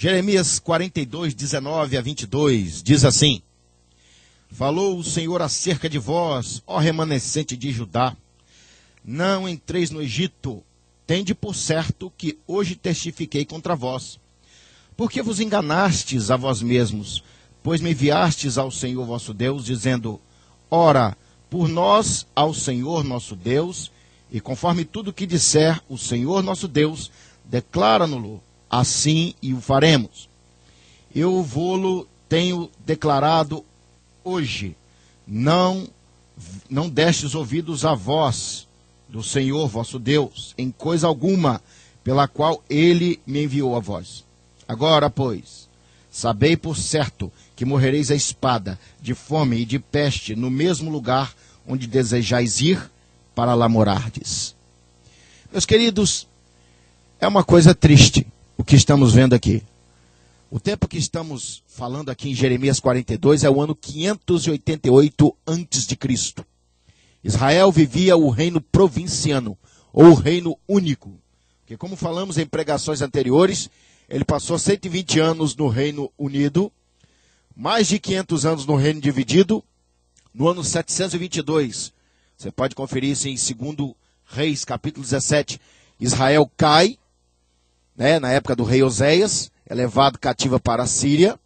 Jeremias 42, 19 a 22, diz assim: Falou o Senhor acerca de vós, ó remanescente de Judá, não entreis no Egito, tende por certo que hoje testifiquei contra vós, porque vos enganastes a vós mesmos, pois me enviastes ao Senhor vosso Deus, dizendo, ora, por nós ao Senhor nosso Deus, e conforme tudo que disser o Senhor nosso Deus, declara-no-lo, assim e o faremos. Eu vô-lo tenho declarado hoje, não destes ouvidos à voz do Senhor vosso Deus, em coisa alguma, pela qual ele me enviou a vós. Agora, pois, sabei por certo que morrereis à espada, de fome e de peste, no mesmo lugar onde desejais ir, para lá morardes. Meus queridos, é uma coisa triste o que estamos vendo aqui. O tempo que estamos falando aqui em Jeremias 42 é o ano 588 a.C. Israel vivia o reino provinciano, ou o reino único. Porque como falamos em pregações anteriores, ele passou 120 anos no Reino Unido, mais de 500 anos no Reino Dividido. No ano 722, você pode conferir isso em 2 Reis, capítulo 17, Israel cai, na época do rei Oséias, é levado cativa para a Síria,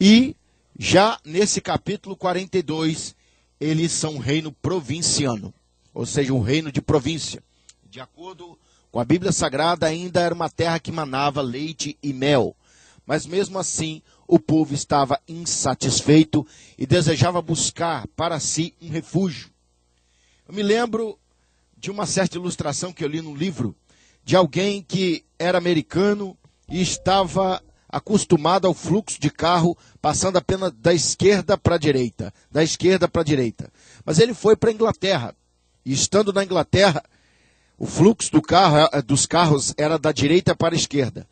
e já nesse capítulo 42, eles são um reino provinciano, ou seja, um reino de província. De acordo com a Bíblia Sagrada, ainda era uma terra que manava leite e mel. Mas mesmo assim, o povo estava insatisfeito e desejava buscar para si um refúgio. Eu me lembro de uma certa ilustração que eu li num livro, de alguém que era americano e estava acostumado ao fluxo de carro, passando apenas da esquerda para a direita, da esquerda para a direita. Mas ele foi para a Inglaterra, e estando na Inglaterra, o fluxo dos carros era da direita para a esquerda.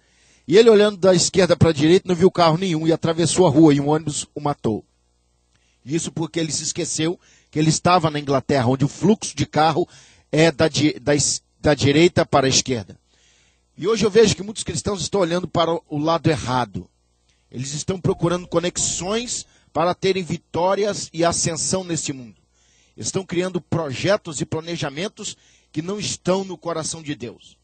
E ele, olhando da esquerda para a direita, não viu carro nenhum e atravessou a rua e um ônibus o matou. Isso porque ele se esqueceu que ele estava na Inglaterra, onde o fluxo de carro é da direita para a esquerda. E hoje eu vejo que muitos cristãos estão olhando para o lado errado. Eles estão procurando conexões para terem vitórias e ascensão neste mundo. Estão criando projetos e planejamentos que não estão no coração de Deus.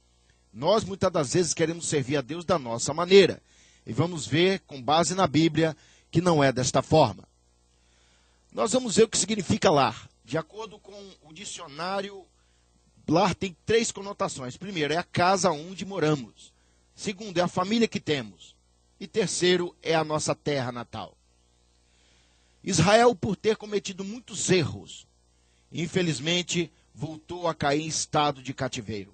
Nós, muitas das vezes, queremos servir a Deus da nossa maneira. E vamos ver, com base na Bíblia, que não é desta forma. Nós vamos ver o que significa lar. De acordo com o dicionário, lar tem 3 conotações. Primeiro, é a casa onde moramos. Segundo, é a família que temos. E terceiro, é a nossa terra natal. Israel, por ter cometido muitos erros, infelizmente, voltou a cair em estado de cativeiro.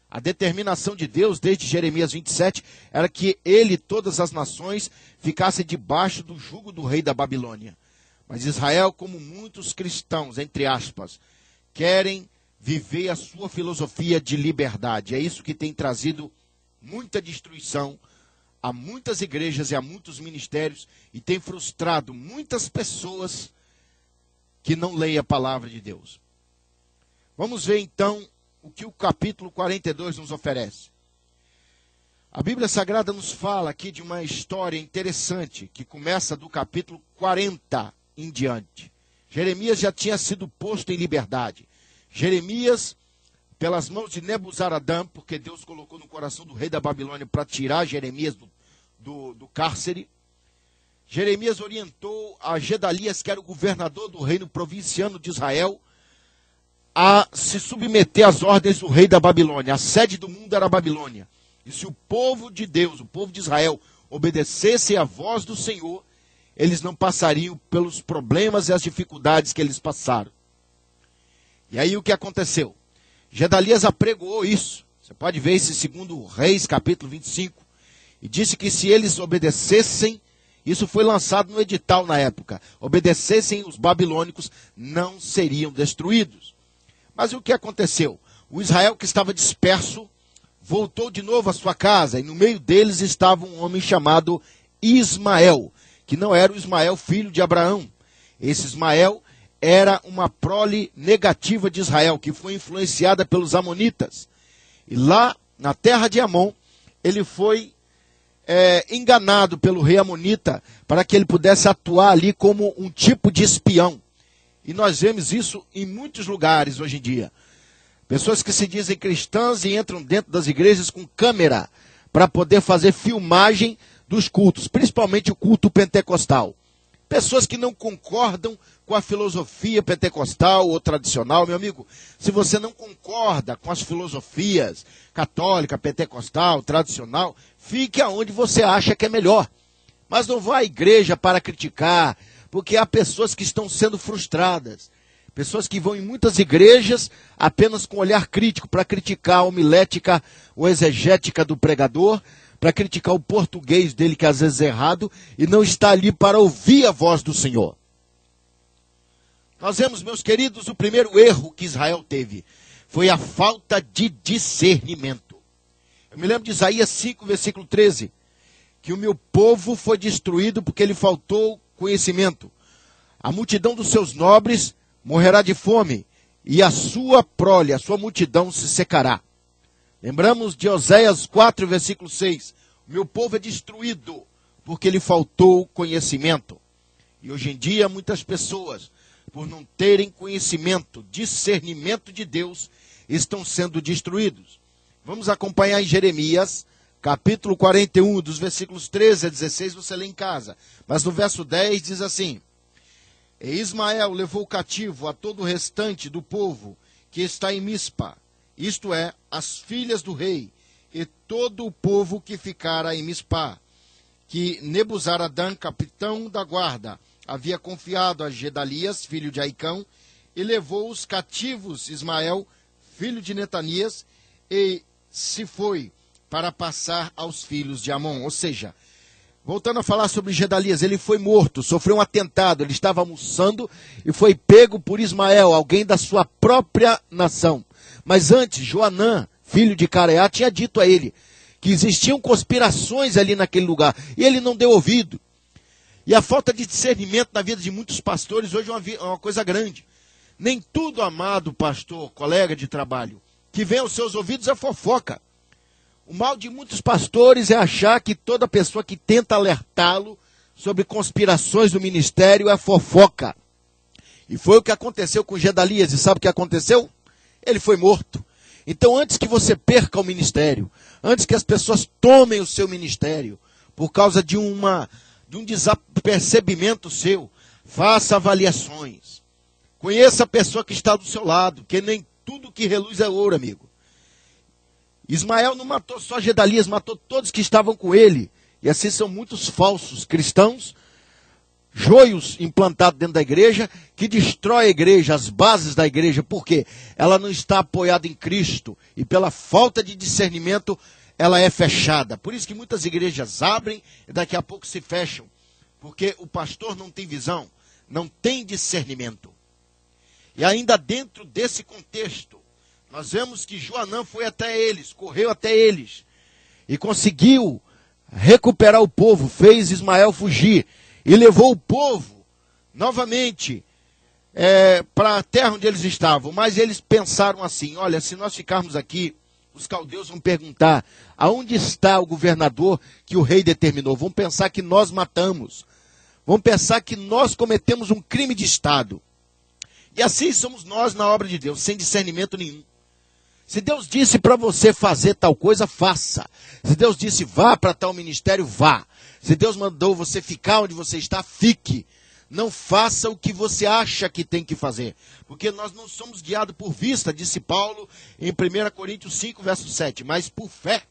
A determinação de Deus, desde Jeremias 27, era que ele e todas as nações ficassem debaixo do jugo do rei da Babilônia. Mas Israel, como muitos cristãos, entre aspas, querem viver a sua filosofia de liberdade. É isso que tem trazido muita destruição a muitas igrejas e a muitos ministérios e tem frustrado muitas pessoas que não leem a palavra de Deus. Vamos ver então o que o capítulo 42 nos oferece. A Bíblia Sagrada nos fala aqui de uma história interessante, que começa do capítulo 40 em diante. Jeremias já tinha sido posto em liberdade. Jeremias, pelas mãos de Nebuzaradã, porque Deus colocou no coração do rei da Babilônia para tirar Jeremias do cárcere, Jeremias orientou a Gedalias, que era o governador do reino provinciano de Israel, a se submeter às ordens do rei da Babilônia. A sede do mundo era a Babilônia. E se o povo de Deus, o povo de Israel, obedecesse à voz do Senhor, eles não passariam pelos problemas e as dificuldades que eles passaram. E aí o que aconteceu? Gedalias apregoou isso. Você pode ver esse 2 Reis, capítulo 25. E disse que se eles obedecessem, isso foi lançado no edital na época, obedecessem os babilônicos, não seriam destruídos. Mas o que aconteceu? O Israel que estava disperso voltou de novo à sua casa, e no meio deles estava um homem chamado Ismael, que não era o Ismael filho de Abraão. Esse Ismael era uma prole negativa de Israel, que foi influenciada pelos amonitas. E lá, na terra de Amon, ele foi enganado pelo rei Amonita para que ele pudesse atuar ali como um tipo de espião. E nós vemos isso em muitos lugares hoje em dia. Pessoas que se dizem cristãs e entram dentro das igrejas com câmera para poder fazer filmagem dos cultos, principalmente o culto pentecostal. Pessoas que não concordam com a filosofia pentecostal ou tradicional. Meu amigo, se você não concorda com as filosofias católica, pentecostal, tradicional, fique aonde você acha que é melhor. Mas não vá à igreja para criticar, porque há pessoas que estão sendo frustradas. Pessoas que vão em muitas igrejas apenas com olhar crítico para criticar a homilética ou exegética do pregador, para criticar o português dele, que às vezes é errado, e não está ali para ouvir a voz do Senhor. Nós vemos, meus queridos, o primeiro erro que Israel teve foi a falta de discernimento. Eu me lembro de Isaías 5, versículo 13, que o meu povo foi destruído porque lhe faltou conhecimento. A multidão dos seus nobres morrerá de fome, e a sua prole, a sua multidão se secará. Lembramos de Oséias 4, versículo 6. O meu povo é destruído porque lhe faltou conhecimento. E hoje em dia, muitas pessoas, por não terem conhecimento, discernimento de Deus, estão sendo destruídos. Vamos acompanhar em Jeremias, capítulo 41, dos versículos 13 a 16, você lê em casa. Mas no verso 10 diz assim: E Ismael levou cativo a todo o restante do povo que está em Mispa, isto é, as filhas do rei, e todo o povo que ficara em Mispá, que Nebuzaradã, capitão da guarda, havia confiado a Gedalias, filho de Aicão, e levou os cativos Ismael, filho de Netanias, e se foi para passar aos filhos de Amon. Ou seja, voltando a falar sobre Gedalias, ele foi morto, sofreu um atentado, ele estava almoçando e foi pego por Ismael, alguém da sua própria nação. Mas antes, Joanã, filho de Careá, tinha dito a ele que existiam conspirações ali naquele lugar, e ele não deu ouvido. E a falta de discernimento na vida de muitos pastores hoje é uma coisa grande. Nem tudo, amado pastor, colega de trabalho, que vem aos seus ouvidos é fofoca. O mal de muitos pastores é achar que toda pessoa que tenta alertá-lo sobre conspirações do ministério é fofoca. E foi o que aconteceu com Gedalias. E sabe o que aconteceu? Ele foi morto. Então, antes que você perca o ministério, antes que as pessoas tomem o seu ministério, por causa de um desapercebimento seu, faça avaliações. Conheça a pessoa que está do seu lado, que nem tudo que reluz é ouro, amigo. Ismael não matou só Gedalias, matou todos que estavam com ele. E assim são muitos falsos cristãos, joios implantados dentro da igreja, que destrói a igreja, as bases da igreja. Por quê? Ela não está apoiada em Cristo. E pela falta de discernimento, ela é fechada. Por isso que muitas igrejas abrem e daqui a pouco se fecham. Porque o pastor não tem visão, não tem discernimento. E ainda dentro desse contexto, nós vemos que Joanã foi até eles, correu até eles, e conseguiu recuperar o povo, fez Ismael fugir, e levou o povo novamente para a terra onde eles estavam. Mas eles pensaram assim: olha, se nós ficarmos aqui, os caldeus vão perguntar, aonde está o governador que o rei determinou? Vão pensar que nós matamos, vão pensar que nós cometemos um crime de Estado. E assim somos nós na obra de Deus, sem discernimento nenhum. Se Deus disse para você fazer tal coisa, faça. Se Deus disse vá para tal ministério, vá. Se Deus mandou você ficar onde você está, fique. Não faça o que você acha que tem que fazer. Porque nós não somos guiados por vista, disse Paulo em 1 Coríntios 5, verso 7, mas por fé.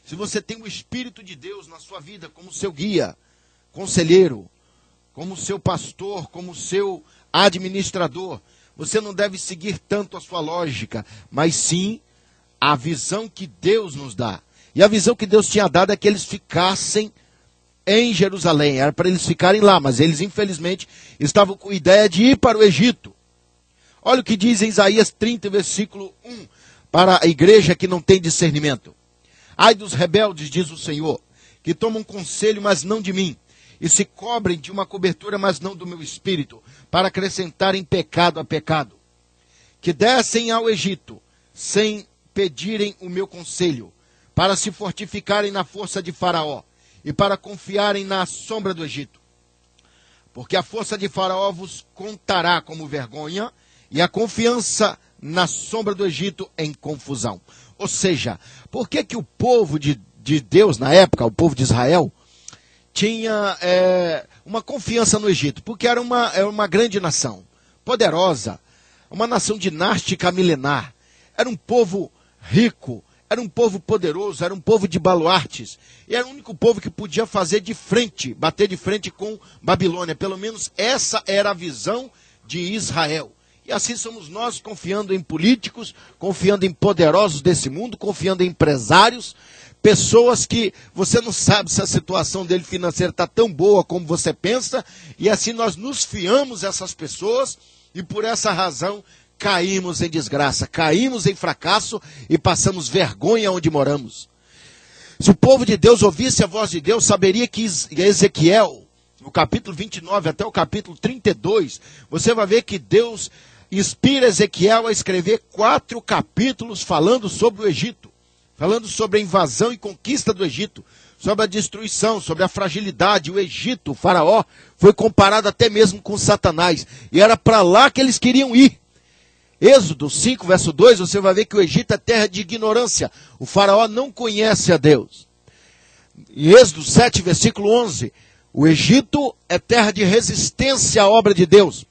Se você tem o Espírito de Deus na sua vida como seu guia, conselheiro, como seu pastor, como seu administrador, você não deve seguir tanto a sua lógica, mas sim a visão que Deus nos dá. E a visão que Deus tinha dado é que eles ficassem em Jerusalém. Era para eles ficarem lá, mas eles infelizmente estavam com ideia de ir para o Egito. Olha o que diz em Isaías 30, versículo 1, para a igreja que não tem discernimento. Ai dos rebeldes, diz o Senhor, que tomam conselho, mas não de mim, e se cobrem de uma cobertura, mas não do meu espírito, para acrescentarem pecado a pecado, que descem ao Egito, sem pedirem o meu conselho, para se fortificarem na força de Faraó, e para confiarem na sombra do Egito. Porque a força de Faraó vos contará como vergonha, e a confiança na sombra do Egito em confusão. Ou seja, por que que o povo de Deus na época, o povo de Israel, tinha uma confiança no Egito? Porque era uma grande nação, poderosa, uma nação dinástica milenar. Era um povo rico, era um povo poderoso, era um povo de baluartes. E era o único povo que podia fazer de frente, bater de frente com Babilônia. Pelo menos essa era a visão de Israel. E assim somos nós, confiando em políticos, confiando em poderosos desse mundo, confiando em empresários, pessoas que você não sabe se a situação dele financeira está tão boa como você pensa, e assim nós nos fiamos essas pessoas, e por essa razão caímos em desgraça, caímos em fracasso e passamos vergonha onde moramos. Se o povo de Deus ouvisse a voz de Deus, saberia que Ezequiel, no capítulo 29 até o capítulo 32, você vai ver que Deus inspira Ezequiel a escrever 4 capítulos falando sobre o Egito, falando sobre a invasão e conquista do Egito, sobre a destruição, sobre a fragilidade. O Egito, o Faraó, foi comparado até mesmo com Satanás, e era para lá que eles queriam ir. Êxodo 5, verso 2, você vai ver que o Egito é terra de ignorância. O Faraó não conhece a Deus. Em Êxodo 7, versículo 11, o Egito é terra de resistência à obra de Deus.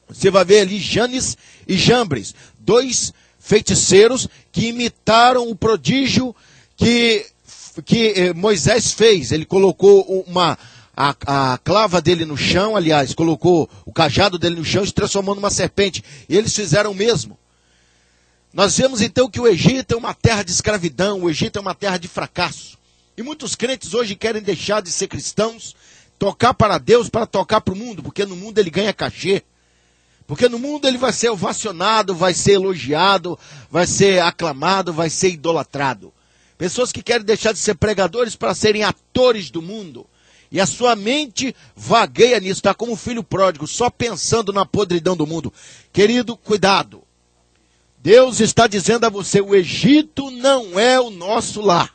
Você vai ver ali Janes e Jambres, 2 feiticeiros que imitaram o prodígio que Moisés fez. Ele colocou a clava dele no chão, aliás, colocou o cajado dele no chão e se transformou numa serpente. E eles fizeram o mesmo. Nós vemos então que o Egito é uma terra de escravidão, o Egito é uma terra de fracasso. E muitos crentes hoje querem deixar de ser cristãos, tocar para Deus para tocar para o mundo, porque no mundo ele ganha cachê. Porque no mundo ele vai ser ovacionado, vai ser elogiado, vai ser aclamado, vai ser idolatrado. Pessoas que querem deixar de ser pregadores para serem atores do mundo. E a sua mente vagueia nisso, está como um filho pródigo, só pensando na podridão do mundo. Querido, cuidado. Deus está dizendo a você, o Egito não é o nosso lar.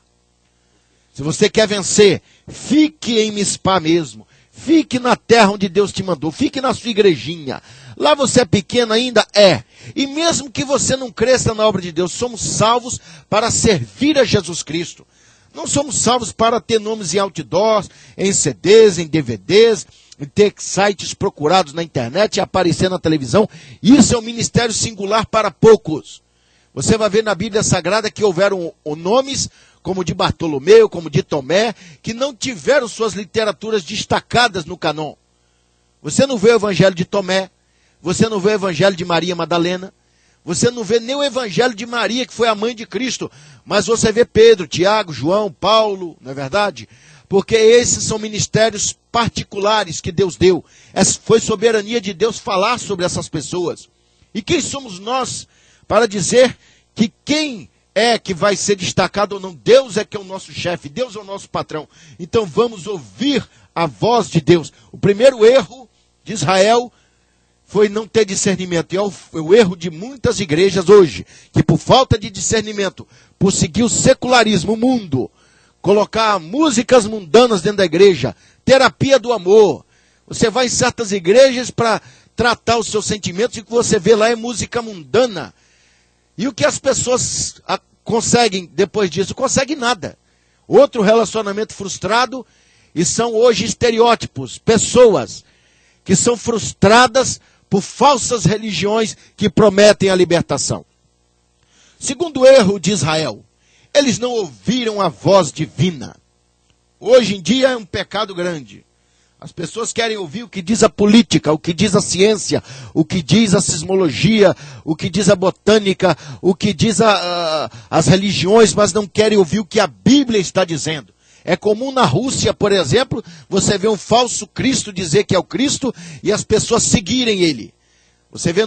Se você quer vencer, fique em Mispá mesmo. Fique na terra onde Deus te mandou. Fique na sua igrejinha. Lá você é pequeno ainda? É. E mesmo que você não cresça na obra de Deus, somos salvos para servir a Jesus Cristo. Não somos salvos para ter nomes em outdoors, em CDs, em DVDs, em ter sites procurados na internet e aparecer na televisão. Isso é um ministério singular para poucos. Você vai ver na Bíblia Sagrada que houveram nomes como de Bartolomeu, como de Tomé, que não tiveram suas literaturas destacadas no canon. Você não vê o Evangelho de Tomé, você não vê o Evangelho de Maria Madalena, você não vê nem o Evangelho de Maria, que foi a mãe de Cristo, mas você vê Pedro, Tiago, João, Paulo, não é verdade? Porque esses são ministérios particulares que Deus deu. Foi soberania de Deus falar sobre essas pessoas. E quem somos nós para dizer que quem é que vai ser destacado ou não? Deus é que é o nosso chefe, Deus é o nosso patrão. Então vamos ouvir a voz de Deus. O primeiro erro de Israel foi não ter discernimento. E é o erro de muitas igrejas hoje, que por falta de discernimento, por seguir o secularismo, o mundo, colocar músicas mundanas dentro da igreja, terapia do amor. Você vai em certas igrejas para tratar os seus sentimentos e o que você vê lá é música mundana. E o que as pessoas conseguem depois disso? Conseguem nada. Outro relacionamento frustrado, e são hoje estereótipos, pessoas que são frustradas por falsas religiões que prometem a libertação. Segundo erro de Israel, eles não ouviram a voz divina. Hoje em dia é um pecado grande. As pessoas querem ouvir o que diz a política, o que diz a ciência, o que diz a sismologia, o que diz a botânica, o que diz as religiões, mas não querem ouvir o que a Bíblia está dizendo. É comum na Rússia, por exemplo, você vê um falso Cristo dizer que é o Cristo e as pessoas seguirem ele. Você vê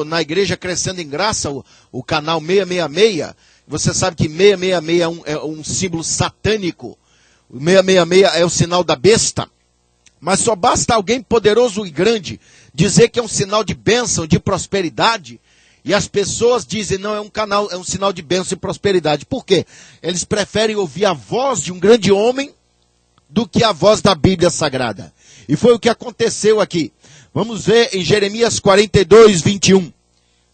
na igreja Crescendo em Graça, o canal 666, você sabe que 666 é um símbolo satânico. O 666 é o sinal da besta. Mas só basta alguém poderoso e grande dizer que é um sinal de bênção, de prosperidade, e as pessoas dizem, não, é um sinal de bênção e prosperidade. Por quê? Eles preferem ouvir a voz de um grande homem do que a voz da Bíblia Sagrada. E foi o que aconteceu aqui. Vamos ver em Jeremias 42, 21.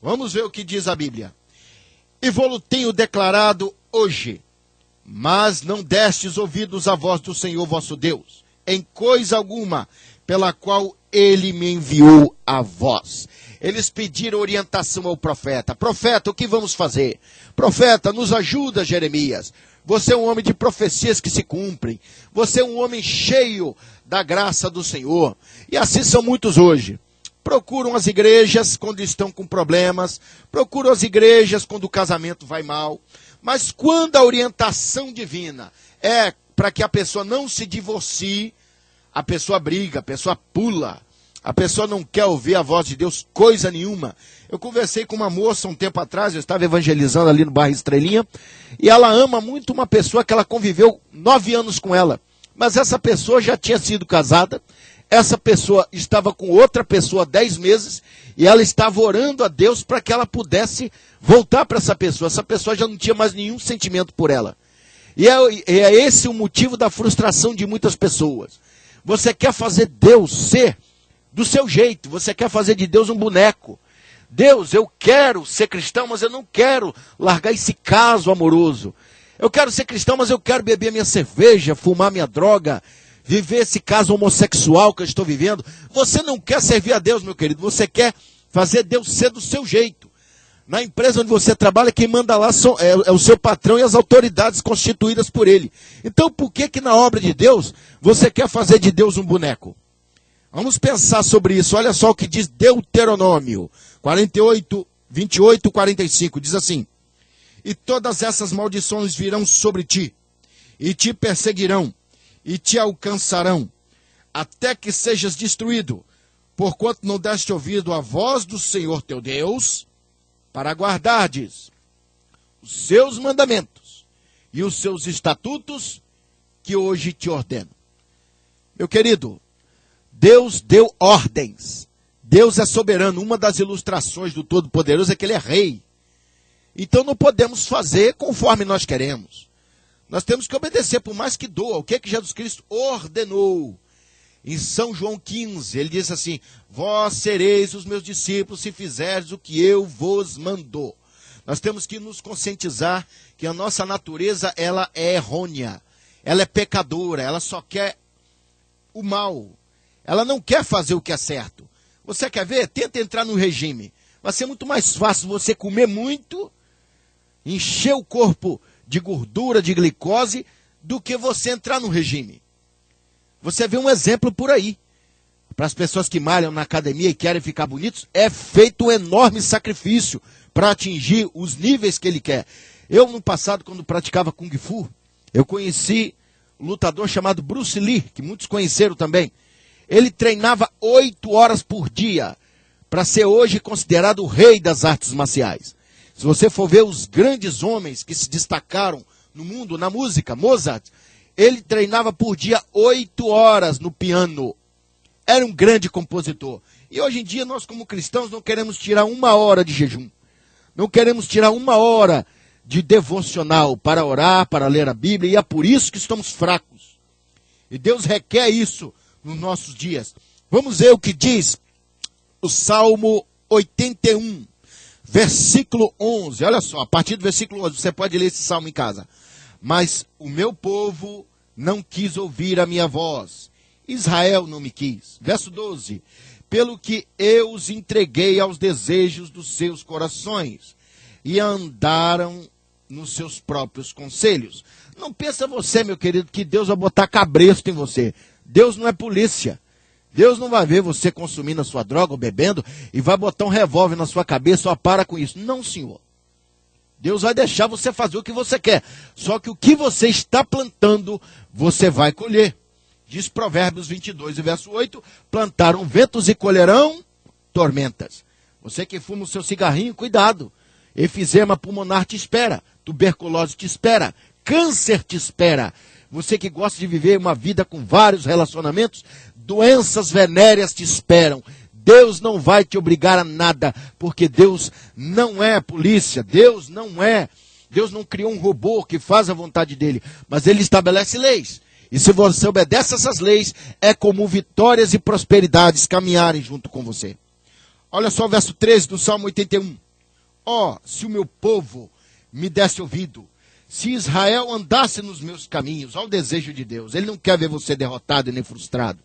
Vamos ver o que diz a Bíblia. E vou-lo tenho declarado hoje, mas não destes ouvidos à voz do Senhor vosso Deus, em coisa alguma, pela qual ele me enviou a vós. Eles pediram orientação ao profeta. Profeta, o que vamos fazer? Profeta, nos ajuda, Jeremias. Você é um homem de profecias que se cumprem. Você é um homem cheio da graça do Senhor. E assim são muitos hoje. Procuram as igrejas quando estão com problemas. Procuram as igrejas quando o casamento vai mal. Mas quando a orientação divina é para que a pessoa não se divorcie, a pessoa briga, a pessoa pula. A pessoa não quer ouvir a voz de Deus, coisa nenhuma. Eu conversei com uma moça um tempo atrás, eu estava evangelizando ali no bairro Estrelinha, e ela ama muito uma pessoa que ela conviveu 9 anos com ela. Mas essa pessoa já tinha sido casada, essa pessoa estava com outra pessoa há 10 meses, e ela estava orando a Deus para que ela pudesse voltar para essa pessoa. Essa pessoa já não tinha mais nenhum sentimento por ela. E é esse o motivo da frustração de muitas pessoas. Você quer fazer Deus ser do seu jeito, você quer fazer de Deus um boneco. Deus, eu quero ser cristão, mas eu não quero largar esse caso amoroso. Eu quero ser cristão, mas eu quero beber minha cerveja, fumar minha droga, viver esse caso homossexual que eu estou vivendo. Você não quer servir a Deus, meu querido, você quer fazer Deus ser do seu jeito. Na empresa onde você trabalha, quem manda lá é o seu patrão e as autoridades constituídas por ele. Então, por que na obra de Deus, você quer fazer de Deus um boneco? Vamos pensar sobre isso. Olha só o que diz Deuteronômio 48, 28, 45. Diz assim: e todas essas maldições virão sobre ti, e te perseguirão, e te alcançarão, até que sejas destruído, porquanto não deste ouvido à voz do Senhor teu Deus, para guardardes os seus mandamentos e os seus estatutos, que hoje te ordeno. Meu querido, Deus deu ordens. Deus é soberano. Uma das ilustrações do Todo-Poderoso é que ele é rei. Então não podemos fazer conforme nós queremos. Nós temos que obedecer, por mais que doa. O que é que Jesus Cristo ordenou? Em São João 15, ele diz assim: vós sereis os meus discípulos se fizerdes o que eu vos mandou. Nós temos que nos conscientizar que a nossa natureza, ela é errônea. Ela é pecadora, ela só quer o mal. Ela não quer fazer o que é certo. Você quer ver? Tenta entrar no regime. Vai ser muito mais fácil você comer muito, encher o corpo de gordura, de glicose, do que você entrar no regime. Você vê um exemplo por aí. Para as pessoas que malham na academia e querem ficar bonitos, é feito um enorme sacrifício para atingir os níveis que ele quer. Eu, no passado, quando praticava Kung Fu, eu conheci um lutador chamado Bruce Lee, que muitos conheceram também. Ele treinava 8 horas por dia para ser hoje considerado o rei das artes marciais. Se você for ver os grandes homens que se destacaram no mundo, na música, Mozart, ele treinava por dia 8 horas no piano. Era um grande compositor. E hoje em dia nós, como cristãos, não queremos tirar 1 hora de jejum. Não queremos tirar 1 hora de devocional para orar, para ler a Bíblia. E é por isso que estamos fracos. E Deus requer isso nos nossos dias. Vamos ver o que diz o Salmo 81, versículo 11. Olha só, a partir do versículo 11, você pode ler esse salmo em casa. Mas o meu povo não quis ouvir a minha voz. Israel não me quis. Verso 12. Pelo que eu os entreguei aos desejos dos seus corações, e andaram nos seus próprios conselhos. Não pensa você, meu querido, que Deus vai botar cabresto em você. Deus não é polícia. Deus não vai ver você consumindo a sua droga ou bebendo e vai botar um revólver na sua cabeça, ó, para com isso. Não, Senhor. Deus vai deixar você fazer o que você quer. Só que o que você está plantando, você vai colher. Diz Provérbios 22, verso 8, plantaram ventos e colherão tormentas. Você que fuma o seu cigarrinho, cuidado. Efizema pulmonar te espera, tuberculose te espera, câncer te espera. Você que gosta de viver uma vida com vários relacionamentos, doenças venéreas te esperam. Deus não vai te obrigar a nada, porque Deus não é polícia, Deus não criou um robô que faz a vontade dele, mas ele estabelece leis. E se você obedece essas leis, é como vitórias e prosperidades caminharem junto com você. Olha só o verso 13 do Salmo 81. Ó, se o meu povo me desse ouvido, se Israel andasse nos meus caminhos, olha o desejo de Deus. Ele não quer ver você derrotado e nem frustrado.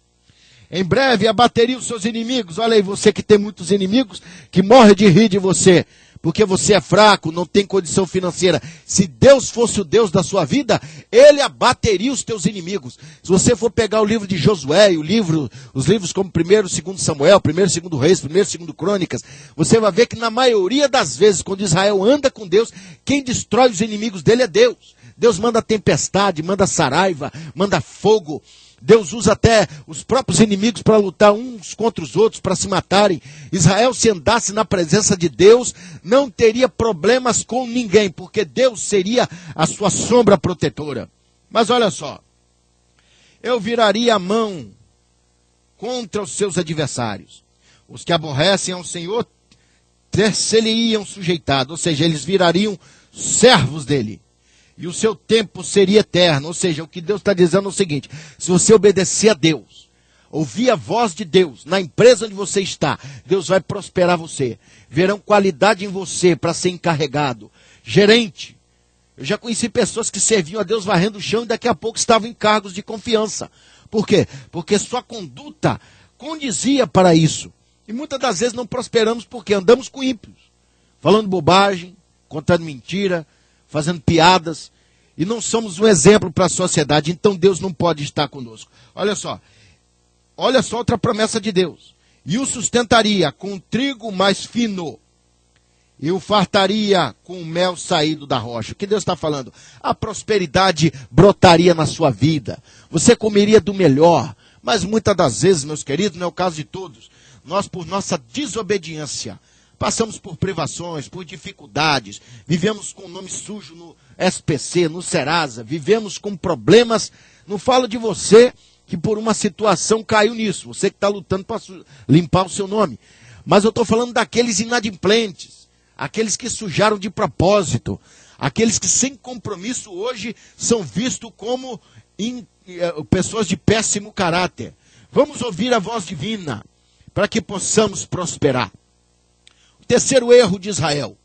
Em breve abateria os seus inimigos. Olha aí, você que tem muitos inimigos, que morre de rir de você, porque você é fraco, não tem condição financeira. Se Deus fosse o Deus da sua vida, Ele abateria os teus inimigos. Se você for pegar o livro de Josué, e os livros como 1º e 2º Samuel, 1º e 2º Reis, 1º e 2º Crônicas, você vai ver que na maioria das vezes, quando Israel anda com Deus, quem destrói os inimigos dele é Deus. Deus manda tempestade, manda saraiva, manda fogo. Deus usa até os próprios inimigos para lutar uns contra os outros, para se matarem. Israel, se andasse na presença de Deus, não teria problemas com ninguém, porque Deus seria a sua sombra protetora. Mas olha só, eu viraria a mão contra os seus adversários. Os que aborrecem ao Senhor ter-se-lhe-iam sujeitado, ou seja, eles virariam servos dele. E o seu tempo seria eterno. Ou seja, o que Deus está dizendo é o seguinte: se você obedecer a Deus, ouvir a voz de Deus, na empresa onde você está, Deus vai prosperar você. Verão qualidade em você para ser encarregado. Gerente. Eu já conheci pessoas que serviam a Deus varrendo o chão e daqui a pouco estavam em cargos de confiança. Por quê? Porque sua conduta condizia para isso. E muitas das vezes não prosperamos porque andamos com ímpios. Falando bobagem, contando mentira, fazendo piadas, e não somos um exemplo para a sociedade, então Deus não pode estar conosco. Olha só outra promessa de Deus. E o sustentaria com trigo mais fino, e o fartaria com o mel saído da rocha. O que Deus está falando? A prosperidade brotaria na sua vida, você comeria do melhor, mas muitas das vezes, meus queridos, não é o caso de todos, nós por nossa desobediência, passamos por privações, por dificuldades, vivemos com nome sujo no SPC, no Serasa, vivemos com problemas. Não falo de você que por uma situação caiu nisso, você que está lutando para limpar o seu nome. Mas eu estou falando daqueles inadimplentes, aqueles que sujaram de propósito, aqueles que sem compromisso hoje são vistos como pessoas de péssimo caráter. Vamos ouvir a voz divina para que possamos prosperar. Terceiro erro de Israel.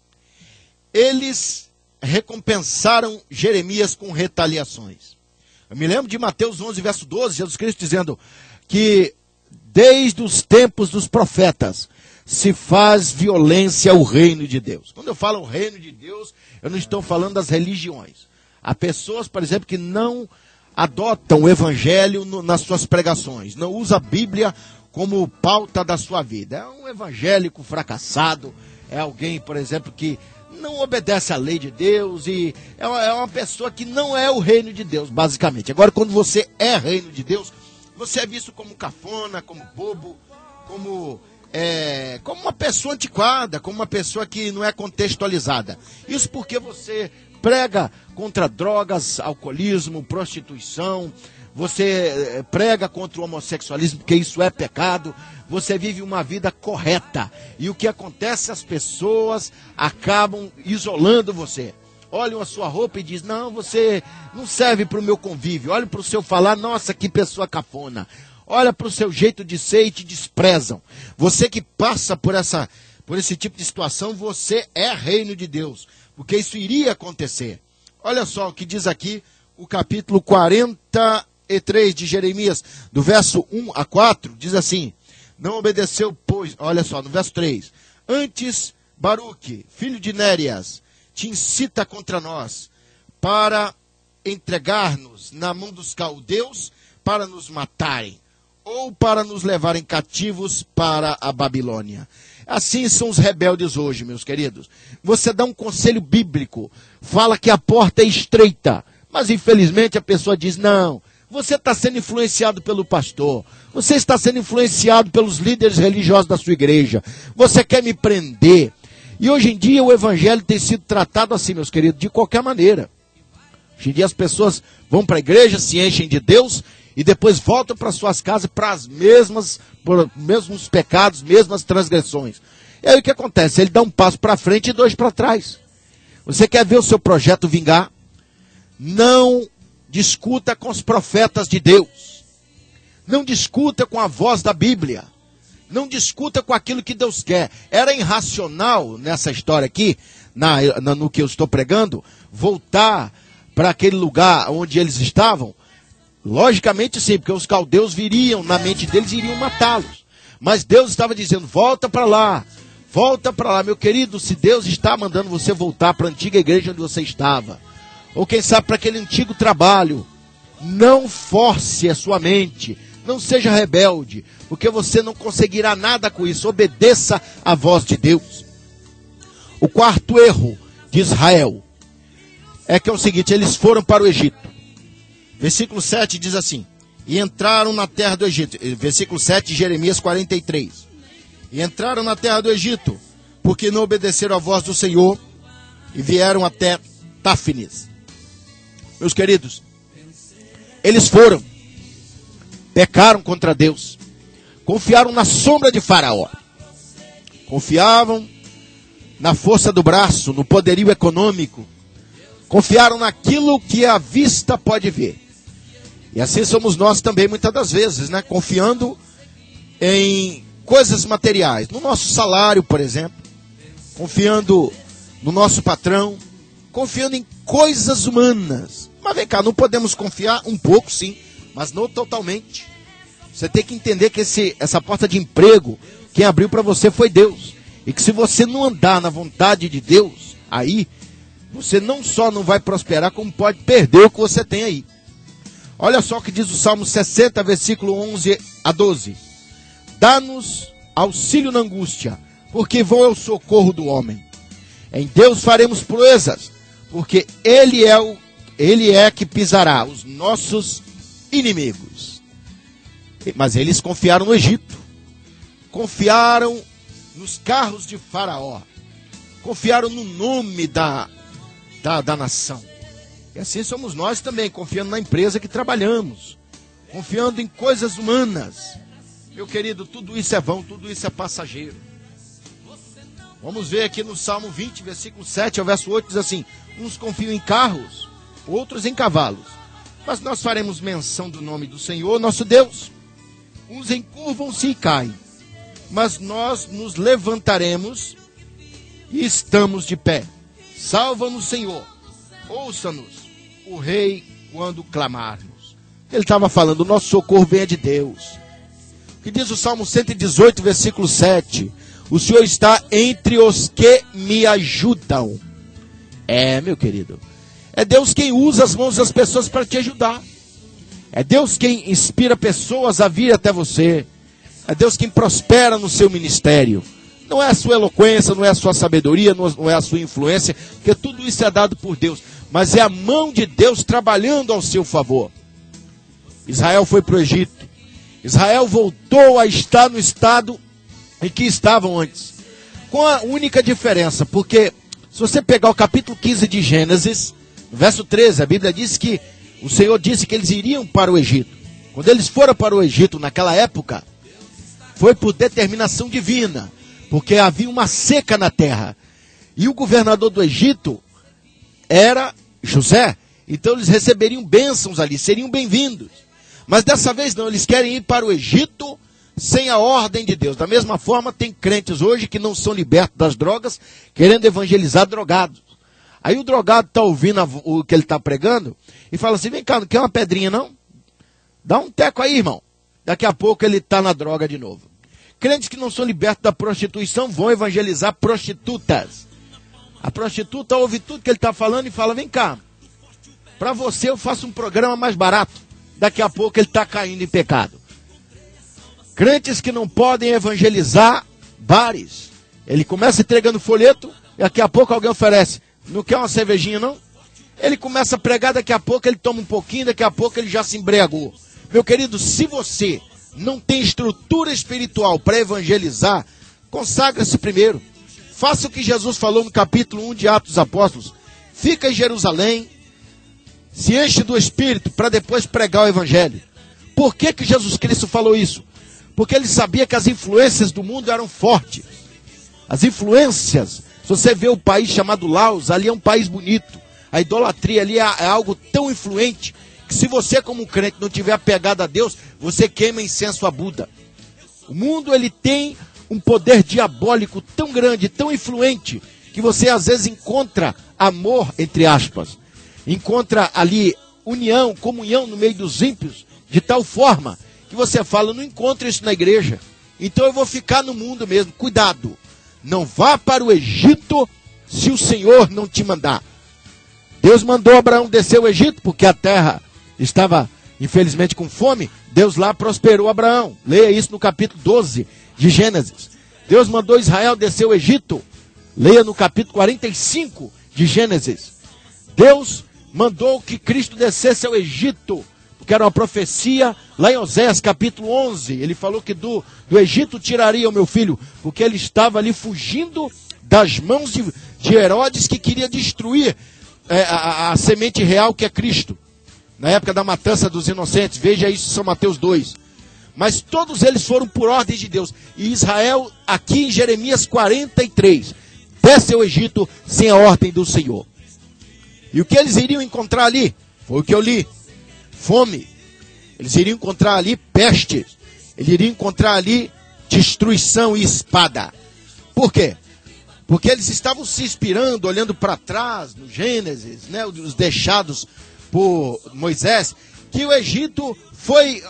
Eles recompensaram Jeremias com retaliações. Eu me lembro de Mateus 11, verso 12, Jesus Cristo dizendo que desde os tempos dos profetas se faz violência ao reino de Deus. Quando eu falo o reino de Deus, eu não estou falando das religiões. Há pessoas, por exemplo, que não adotam o evangelho nas suas pregações, não usa a Bíblia como pauta da sua vida. É um evangélico fracassado, é alguém, por exemplo, que não obedece à lei de Deus e é uma pessoa que não é o reino de Deus, basicamente. Agora, quando você é reino de Deus, você é visto como cafona, como bobo, como uma pessoa antiquada, como uma pessoa que não é contextualizada. Isso porque você prega contra drogas, alcoolismo, prostituição. Você prega contra o homossexualismo, porque isso é pecado. Você vive uma vida correta. E o que acontece? As pessoas acabam isolando você. Olham a sua roupa e dizem: não, você não serve para o meu convívio. Olha para o seu falar: nossa, que pessoa cafona. Olha para o seu jeito de ser e te desprezam. Você que passa por esse tipo de situação, você é reino de Deus. Porque isso iria acontecer. Olha só o que diz aqui o capítulo 43 de Jeremias, do verso 1 a 4, diz assim: não obedeceu, pois, olha só, no verso 3, antes Baruque, filho de Nérias, te incita contra nós, para entregar-nos na mão dos caldeus, para nos matarem, ou para nos levarem cativos para a Babilônia. Assim são os rebeldes hoje, meus queridos. Você dá um conselho bíblico, fala que a porta é estreita, mas infelizmente a pessoa diz: não, você está sendo influenciado pelo pastor, você está sendo influenciado pelos líderes religiosos da sua igreja, você quer me prender. E hoje em dia o evangelho tem sido tratado assim, meus queridos, de qualquer maneira. Hoje em dia as pessoas vão para a igreja, se enchem de Deus e depois voltam para suas casas para os mesmos pecados, mesmas transgressões. E aí o que acontece? Ele dá um passo para frente e dois para trás. Você quer ver o seu projeto vingar? Não discuta com os profetas de Deus. Não discuta com a voz da Bíblia. Não discuta com aquilo que Deus quer. Era irracional nessa história aqui, no que eu estou pregando, voltar para aquele lugar onde eles estavam. Logicamente sim, porque os caldeus viriam na mente deles e iriam matá-los. Mas Deus estava dizendo, volta para lá, meu querido. Se Deus está mandando você voltar para a antiga igreja onde você estava, ou quem sabe para aquele antigo trabalho, não force a sua mente, não seja rebelde, porque você não conseguirá nada com isso. Obedeça à voz de Deus. O quarto erro de Israel é que é o seguinte: eles foram para o Egito. Versículo 7 diz assim: e entraram na terra do Egito. Versículo 7 de Jeremias 43. E entraram na terra do Egito, porque não obedeceram à voz do Senhor, e vieram até Táfnis. Meus queridos, eles foram, pecaram contra Deus, confiaram na sombra de Faraó, confiavam na força do braço, no poderio econômico, confiaram naquilo que a vista pode ver. E assim somos nós também muitas das vezes, né? Confiando em coisas materiais, no nosso salário, por exemplo, confiando no nosso patrão, confiando em coisas humanas. Mas vem cá, não podemos confiar um pouco sim, mas não totalmente. Você tem que entender que essa porta de emprego, quem abriu para você foi Deus. E que se você não andar na vontade de Deus, aí, você não só não vai prosperar, como pode perder o que você tem aí. Olha só o que diz o Salmo 60, versículo 11 a 12. Dá-nos auxílio na angústia, porque vão ao socorro do homem. Em Deus faremos proezas, porque Ele é que pisará os nossos inimigos. Mas eles confiaram no Egito, confiaram nos carros de Faraó, confiaram no nome da nação. E assim somos nós também, confiando na empresa que trabalhamos, confiando em coisas humanas. Meu querido, tudo isso é vão, tudo isso é passageiro. Vamos ver aqui no Salmo 20, versículo 7 ao verso 8, diz assim: uns confiam em carros, outros em cavalos, mas nós faremos menção do nome do Senhor, nosso Deus. Uns encurvam-se e caem, mas nós nos levantaremos e estamos de pé. Salva-nos, Senhor, ouça-nos, o Rei, quando clamarmos. Ele estava falando, o nosso socorro vem de Deus. O que diz o Salmo 118, versículo 7? O Senhor está entre os que me ajudam. Meu querido, é Deus quem usa as mãos das pessoas para te ajudar. É Deus quem inspira pessoas a vir até você. É Deus quem prospera no seu ministério. Não é a sua eloquência, não é a sua sabedoria, não é a sua influência, porque tudo isso é dado por Deus. Mas é a mão de Deus trabalhando ao seu favor. Israel foi para o Egito. Israel voltou a estar no estado em que estavam antes. Com a única diferença, porque se você pegar o capítulo 15 de Gênesis, no verso 13, a Bíblia diz que o Senhor disse que eles iriam para o Egito. Quando eles foram para o Egito naquela época, foi por determinação divina, porque havia uma seca na terra. E o governador do Egito era José. Então eles receberiam bênçãos ali, seriam bem-vindos. Mas dessa vez não, eles querem ir para o Egito sem a ordem de Deus. Da mesma forma, tem crentes hoje que não são libertos das drogas, querendo evangelizar drogados. Aí o drogado está ouvindo o que ele está pregando e fala assim: vem cá, não quer uma pedrinha não? Dá um teco aí, irmão. Daqui a pouco ele está na droga de novo. Crentes que não são libertos da prostituição vão evangelizar prostitutas. A prostituta ouve tudo que ele está falando e fala: vem cá, para você eu faço um programa mais barato. Daqui a pouco ele está caindo em pecado. Crentes que não podem evangelizar bares. Ele começa entregando folheto, daqui a pouco alguém oferece: não quer uma cervejinha não? Ele começa a pregar, daqui a pouco ele toma um pouquinho, daqui a pouco ele já se embriagou. Meu querido, se você não tem estrutura espiritual para evangelizar, consagra-se primeiro. Faça o que Jesus falou no capítulo 1 de Atos dos Apóstolos. Fica em Jerusalém, se enche do Espírito para depois pregar o Evangelho. Por que que Jesus Cristo falou isso? Porque ele sabia que as influências do mundo eram fortes. As influências, se você vê o país chamado Laos, ali é um país bonito. A idolatria ali é algo tão influente que se você como crente não tiver apegado a Deus, você queima incenso a Buda. O mundo, ele tem um poder diabólico tão grande, tão influente, que você às vezes encontra amor, entre aspas, encontra ali união, comunhão no meio dos ímpios, de tal forma que você fala, eu não encontro isso na igreja, então eu vou ficar no mundo mesmo. Cuidado, não vá para o Egito se o Senhor não te mandar. Deus mandou Abraão descer o Egito, porque a terra estava, infelizmente, com fome. Deus lá prosperou Abraão. Leia isso no capítulo 12 de Gênesis. Deus mandou Israel descer o Egito. Leia no capítulo 45 de Gênesis. Deus mandou que Cristo descesse ao Egito, porque era uma profecia lá em Oséias capítulo 11. Ele falou que do Egito tiraria o meu filho, porque ele estava ali fugindo das mãos de Herodes, que queria destruir a semente real, que é Cristo, na época da matança dos inocentes. Veja isso em São Mateus 2. Mas todos eles foram por ordem de Deus. E Israel, aqui em Jeremias 43, desce ao Egito sem a ordem do Senhor. E o que eles iriam encontrar ali? Foi o que eu li: fome. Eles iriam encontrar ali peste. Eles iriam encontrar ali destruição e espada. Por quê? Porque eles estavam se inspirando, olhando para trás, no Gênesis, né, os deixados por Moisés, que o Egito foi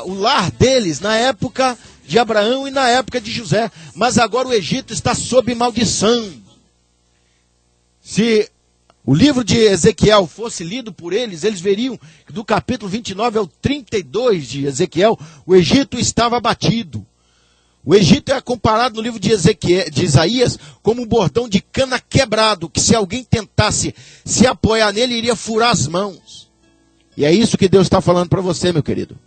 o lar deles na época de Abraão e na época de José. Mas agora o Egito está sob maldição. Se o livro de Ezequiel fosse lido por eles, eles veriam que do capítulo 29 ao 32 de Ezequiel, o Egito estava abatido. O Egito é comparado no livro de Isaías como um bordão de cana quebrado, que se alguém tentasse se apoiar nele, iria furar as mãos. E é isso que Deus está falando para você, meu querido.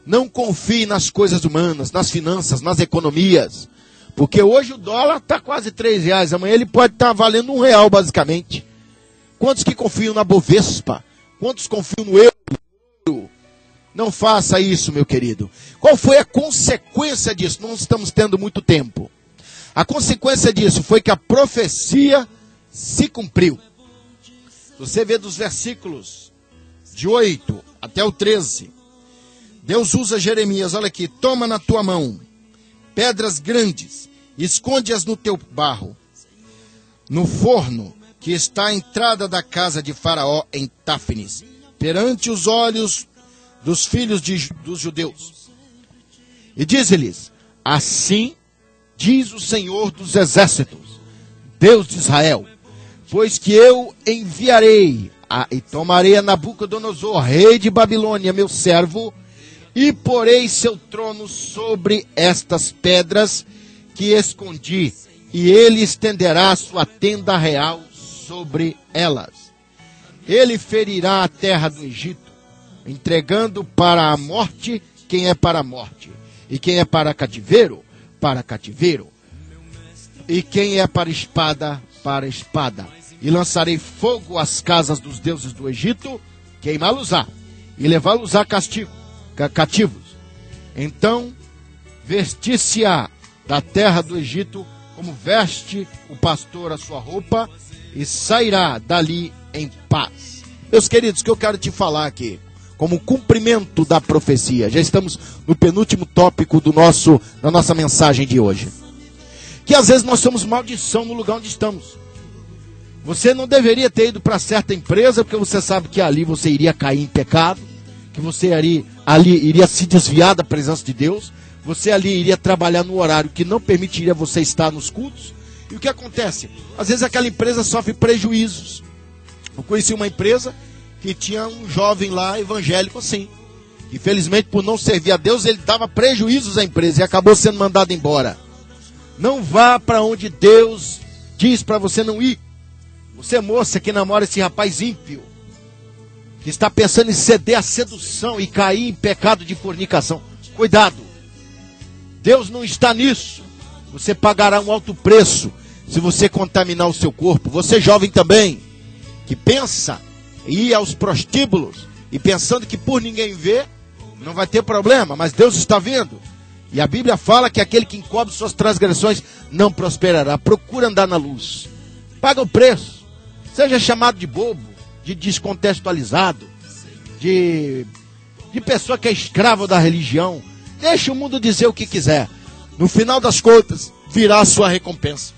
Não confie nas coisas humanas, nas finanças, nas economias. Porque hoje o dólar está quase R$3, amanhã ele pode estar valendo R$1, basicamente. Quantos que confiam na Bovespa? Quantos confiam no euro? Não faça isso, meu querido. Qual foi a consequência disso? Não estamos tendo muito tempo. A consequência disso foi que a profecia se cumpriu. Você vê dos versículos de 8 até o 13. Deus usa Jeremias, olha aqui: toma na tua mão pedras grandes, esconde-as no teu barro, no forno que está à entrada da casa de Faraó em Táfnis, perante os olhos dos filhos dos judeus. E diz-lhes: assim diz o Senhor dos exércitos, Deus de Israel, pois que eu enviarei e tomarei a Nabucodonosor, rei de Babilônia, meu servo, e porei seu trono sobre estas pedras que escondi, e ele estenderá a sua tenda real sobre elas. Ele ferirá a terra do Egito, entregando para a morte quem é para a morte, e quem é para cativeiro, e quem é para espada, e lançarei fogo às casas dos deuses do Egito, queimá-los-á, e levá-los-á cativos. Então vestir-se-á da terra do Egito como veste o pastor a sua roupa, e sairá dali em paz. Meus queridos, o que eu quero te falar aqui, como cumprimento da profecia, já estamos no penúltimo tópico da nossa mensagem de hoje, que às vezes nós somos maldição no lugar onde estamos. Você não deveria ter ido para certa empresa, porque você sabe que ali você iria cair em pecado, que você ali iria se desviar da presença de Deus, você ali iria trabalhar no horário que não permitiria você estar nos cultos. E o que acontece? Às vezes aquela empresa sofre prejuízos. Eu conheci uma empresa que tinha um jovem lá, evangélico assim. Infelizmente, por não servir a Deus, ele dava prejuízos à empresa e acabou sendo mandado embora. Não vá para onde Deus diz para você não ir. Você, moça, que namora esse rapaz ímpio, que está pensando em ceder à sedução e cair em pecado de fornicação, cuidado. Deus não está nisso. Você pagará um alto preço se você contaminar o seu corpo. Você, jovem também, que pensa em ir aos prostíbulos e pensando que por ninguém ver não vai ter problema, mas Deus está vendo. E a Bíblia fala que aquele que encobre suas transgressões não prosperará. Procura andar na luz. Paga o preço. Seja chamado de bobo, de descontextualizado. de pessoa que é escrava da religião. Deixa o mundo dizer o que quiser. No final das contas, virá a sua recompensa.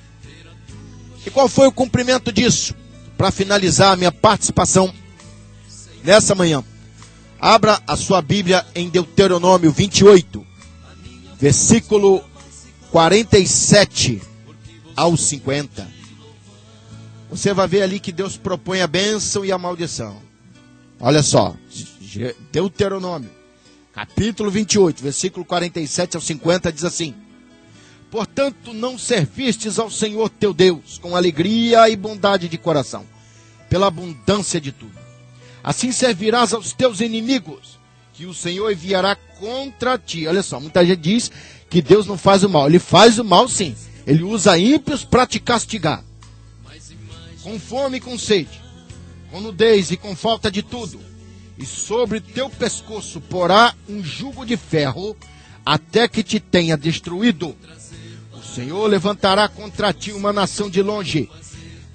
E qual foi o cumprimento disso? Para finalizar a minha participação nessa manhã, abra a sua Bíblia em Deuteronômio 28, versículo 47 ao 50. Você vai ver ali que Deus propõe a bênção e a maldição. Olha só, Deuteronômio, capítulo 28, versículo 47 ao 50, diz assim: portanto, não servistes ao Senhor teu Deus com alegria e bondade de coração, pela abundância de tudo. Assim servirás aos teus inimigos, que o Senhor enviará contra ti. Olha só, muita gente diz que Deus não faz o mal. Ele faz o mal sim. Ele usa ímpios para te castigar. Com fome e com sede, com nudez e com falta de tudo. E sobre teu pescoço porá um jugo de ferro, até que te tenha destruído. O Senhor levantará contra ti uma nação de longe,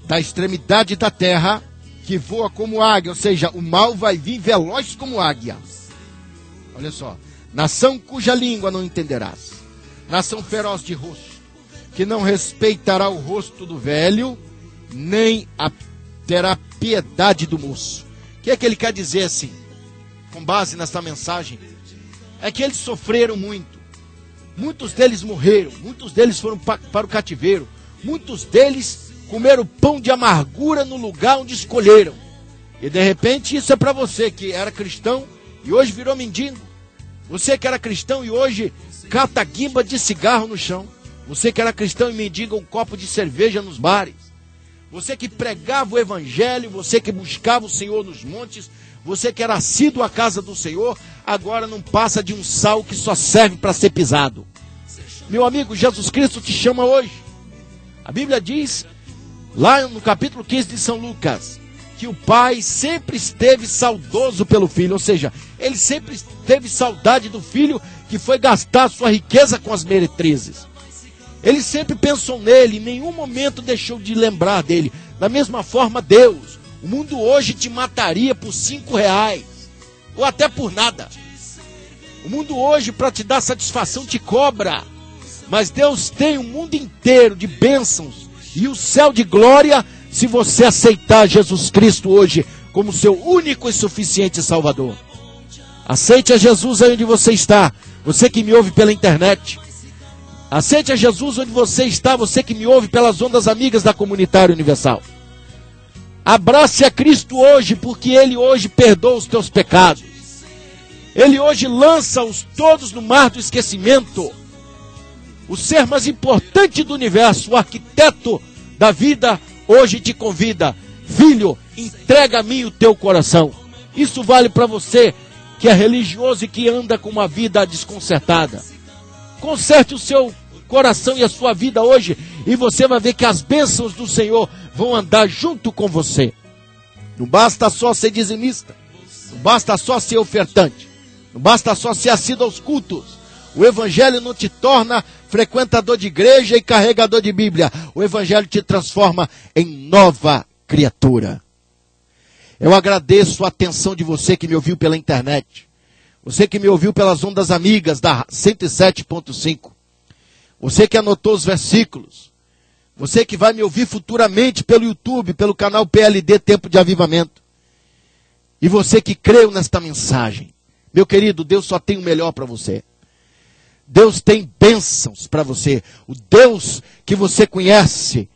da extremidade da terra, que voa como águia, ou seja, o mal vai vir veloz como águia. Olha só, nação cuja língua não entenderás, nação feroz de rosto, que não respeitará o rosto do velho, nem terá piedade do moço. O que é que ele quer dizer assim, com base nessa mensagem? É que eles sofreram muito, muitos deles morreram, muitos deles foram para o cativeiro, muitos deles comeram pão de amargura no lugar onde escolheram. E de repente isso é para você que era cristão e hoje virou mendigo. Você que era cristão e hoje cata guimba de cigarro no chão. Você que era cristão e mendiga um copo de cerveja nos bares. Você que pregava o evangelho, você que buscava o Senhor nos montes, você que era assíduo à casa do Senhor, agora não passa de um sal que só serve para ser pisado. Meu amigo, Jesus Cristo te chama hoje. A Bíblia diz, lá no capítulo 15 de São Lucas, que o pai sempre esteve saudoso pelo filho, ou seja, ele sempre teve saudade do filho que foi gastar sua riqueza com as meretrizes. Ele sempre pensou nele, em nenhum momento deixou de lembrar dele. Da mesma forma, Deus, o mundo hoje te mataria por R$5, ou até por nada. O mundo hoje, para te dar satisfação, te cobra. Mas Deus tem um mundo inteiro de bênçãos e o céu de glória, se você aceitar Jesus Cristo hoje como seu único e suficiente Salvador. Aceite a Jesus aí onde você está, você que me ouve pela internet. Aceite a Jesus onde você está, você que me ouve pelas ondas amigas da Comunitária Universal. Abrace a Cristo hoje, porque Ele hoje perdoa os teus pecados. Ele hoje lança-os todos no mar do esquecimento. O ser mais importante do universo, o arquiteto da vida, hoje te convida: filho, entrega a mim o teu coração. Isso vale para você que é religioso e que anda com uma vida desconcertada. Conserte o seu coração e a sua vida hoje, e você vai ver que as bênçãos do Senhor vão andar junto com você. Não basta só ser dizimista, não basta só ser ofertante, não basta só ser assíduo aos cultos. O Evangelho não te torna frequentador de igreja e carregador de Bíblia. O Evangelho te transforma em nova criatura. Eu agradeço a atenção de você que me ouviu pela internet. Você que me ouviu pelas ondas amigas da 107.5. Você que anotou os versículos. Você que vai me ouvir futuramente pelo YouTube, pelo canal PLD Tempo de Avivamento. E você que creu nesta mensagem. Meu querido, Deus só tem o melhor para você. Deus tem bênçãos para você. O Deus que você conhece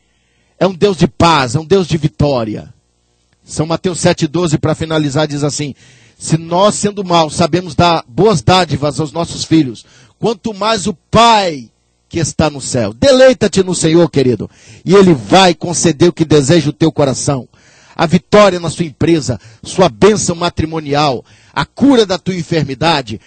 é um Deus de paz, é um Deus de vitória. São Mateus 7,12, para finalizar, diz assim: se nós, sendo maus, sabemos dar boas dádivas aos nossos filhos, quanto mais o Pai que está no céu. Deleita-te no Senhor, querido, e Ele vai conceder o que deseja o teu coração. A vitória na sua empresa, sua bênção matrimonial, a cura da tua enfermidade,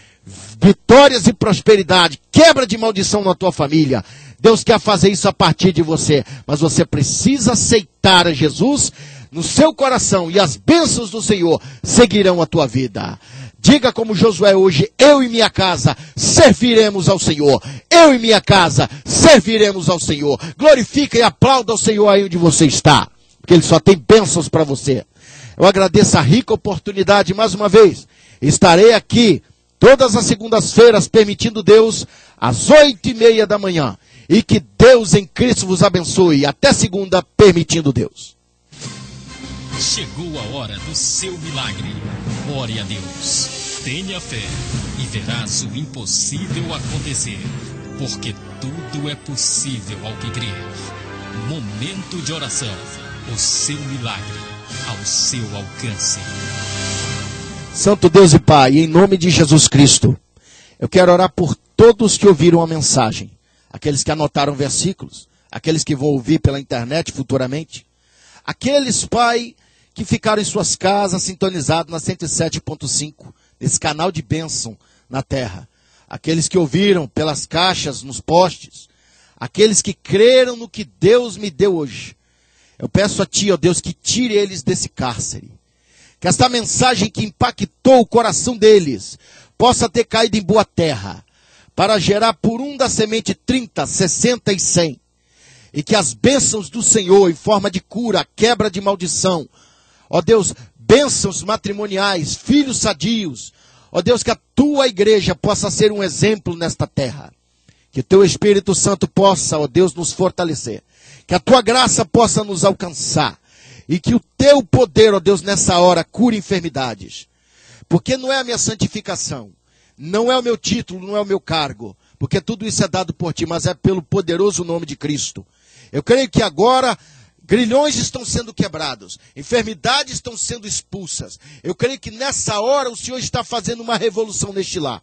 vitórias e prosperidade, quebra de maldição na tua família. Deus quer fazer isso a partir de você, mas você precisa aceitar a Jesus no seu coração, e as bênçãos do Senhor seguirão a tua vida. Diga como Josué hoje: eu e minha casa serviremos ao Senhor. Eu e minha casa serviremos ao Senhor. Glorifica e aplauda ao Senhor aí onde você está, porque Ele só tem bênçãos para você. Eu agradeço a rica oportunidade mais uma vez Estarei aqui todas as segundas-feiras, permitindo Deus, às 8:30 da manhã. E que Deus em Cristo vos abençoe. Até segunda, permitindo Deus. Chegou a hora do seu milagre. Ore a Deus. Tenha fé e verás o impossível acontecer. Porque tudo é possível ao que crer. Momento de oração. O seu milagre ao seu alcance. Santo Deus e Pai, em nome de Jesus Cristo, eu quero orar por todos que ouviram a mensagem. Aqueles que anotaram versículos, aqueles que vão ouvir pela internet futuramente, aqueles, Pai, que ficaram em suas casas sintonizados na 107.5, nesse canal de bênção na terra, aqueles que ouviram pelas caixas, nos postes, aqueles que creram no que Deus me deu hoje. Eu peço a Ti, ó Deus, que tire eles desse cárcere, que esta mensagem que impactou o coração deles possa ter caído em boa terra, para gerar por um da semente 30, 60 e 100. E que as bênçãos do Senhor, em forma de cura, quebra de maldição, ó Deus, bênçãos matrimoniais, filhos sadios, ó Deus, que a Tua igreja possa ser um exemplo nesta terra. Que Teu Espírito Santo possa, ó Deus, nos fortalecer. Que a Tua graça possa nos alcançar. E que o Teu poder, ó Deus, nessa hora, cure enfermidades. Porque não é a minha santificação, não é o meu título, não é o meu cargo, porque tudo isso é dado por Ti, mas é pelo poderoso nome de Cristo. Eu creio que agora grilhões estão sendo quebrados, enfermidades estão sendo expulsas. Eu creio que nessa hora o Senhor está fazendo uma revolução neste lar.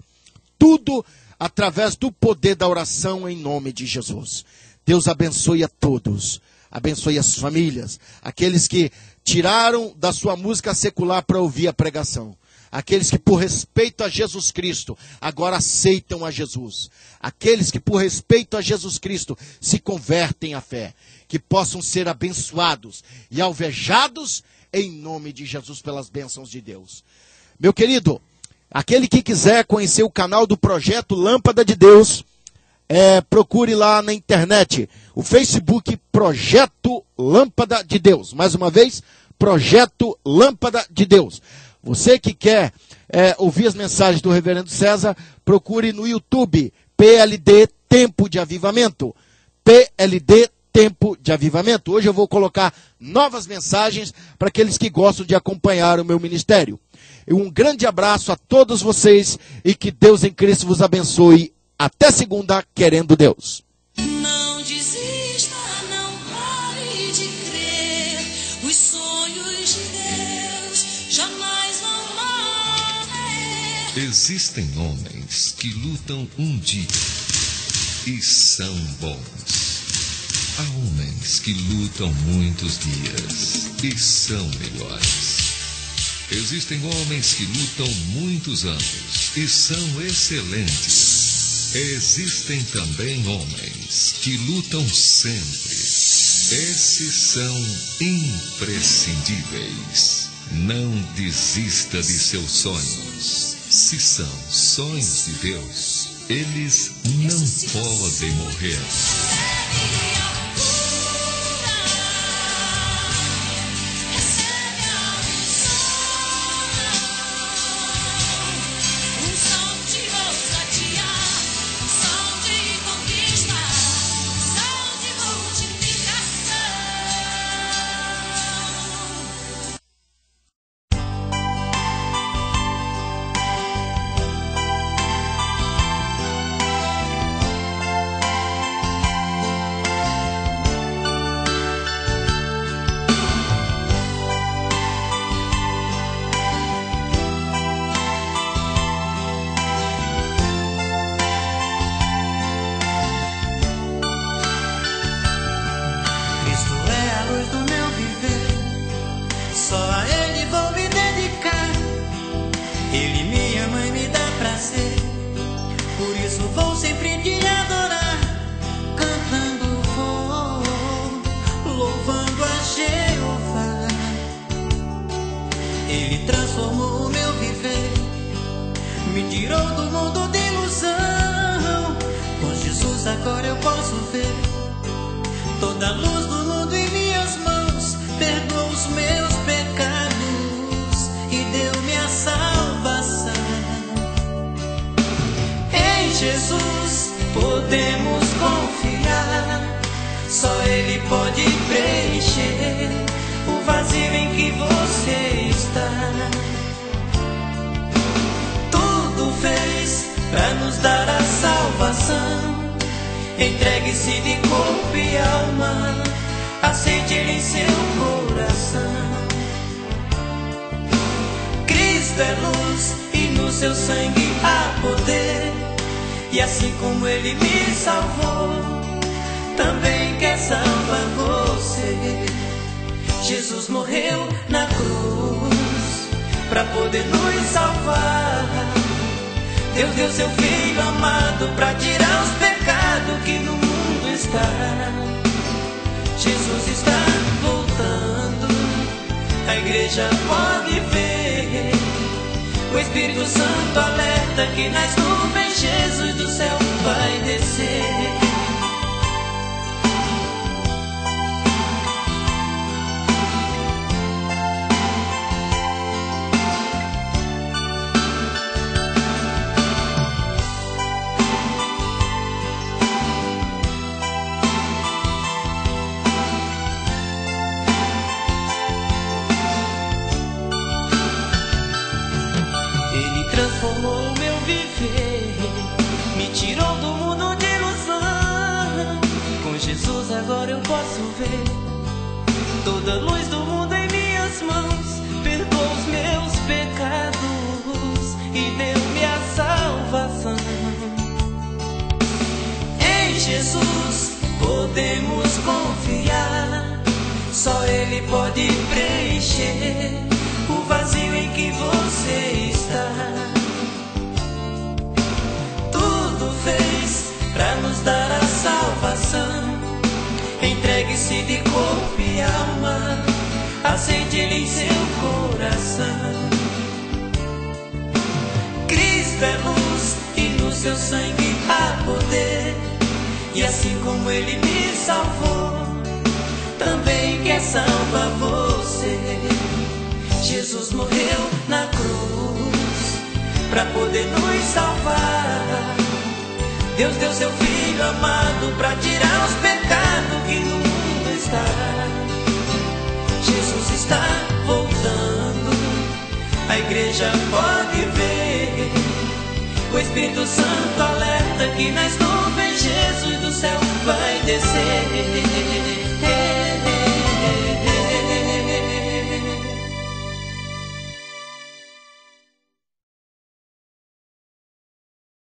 Tudo através do poder da oração em nome de Jesus. Deus abençoe a todos, abençoe as famílias, aqueles que tiraram da sua música secular para ouvir a pregação. Aqueles que por respeito a Jesus Cristo agora aceitam a Jesus. Aqueles que por respeito a Jesus Cristo se convertem à fé. Que possam ser abençoados e alvejados em nome de Jesus pelas bênçãos de Deus. Meu querido, aquele que quiser conhecer o canal do Projeto Lâmpada de Deus, procure lá na internet o Facebook Projeto Lâmpada de Deus. Mais uma vez, Projeto Lâmpada de Deus. Você que quer ouvir as mensagens do Reverendo César, procure no YouTube, PLD Tempo de Avivamento. PLD Tempo de Avivamento. Hoje eu vou colocar novas mensagens para aqueles que gostam de acompanhar o meu ministério. Um grande abraço a todos vocês e que Deus em Cristo vos abençoe. Até segunda, querendo Deus. Não desista, não pare de crer. Os sonhos de Deus jamais vão morrer. Existem homens que lutam um dia e são bons. Há homens que lutam muitos dias e são melhores. Existem homens que lutam muitos anos e são excelentes. Existem também homens que lutam sempre. Esses são imprescindíveis. Não desista de seus sonhos. Se são sonhos de Deus, eles não podem morrer. Agora eu posso ver toda a luz do mundo em minhas mãos. Perdoou os meus pecados e deu-me a salvação. Jesus podemos confiar, só Ele pode preencher o vazio em que você está. Tudo fez pra nos dar a salvação, entregue-se de corpo e alma, aceite Ele em seu coração. Cristo é luz e no seu sangue há poder, e assim como Ele me salvou, também quer salvar você. Jesus morreu na cruz pra poder nos salvar. Deus deu seu Filho amado pra tirar os pecados que no mundo está. Jesus está voltando, a igreja pode ver. O Espírito Santo alerta que nas nuvens Jesus do céu vai descer. Transformou o meu viver, me tirou do mundo de ilusão. Com Jesus agora eu posso ver toda a luz do mundo em minhas mãos. Perdoou os meus pecados e deu-me a salvação. Em Jesus podemos confiar, só Ele pode preencher o vazio em que você está. Tudo fez pra nos dar a salvação, entregue-se de corpo e alma, aceite Ele em seu coração. Cristo é luz e no seu sangue há poder, e assim como Ele me salvou, também quer salvar você. Jesus morreu na cruz pra poder nos salvar. Deus deu seu Filho amado pra tirar os pecados que no mundo está. Jesus está voltando, a igreja pode ver. O Espírito Santo alerta que nas nuvens Jesus do céu vai descer.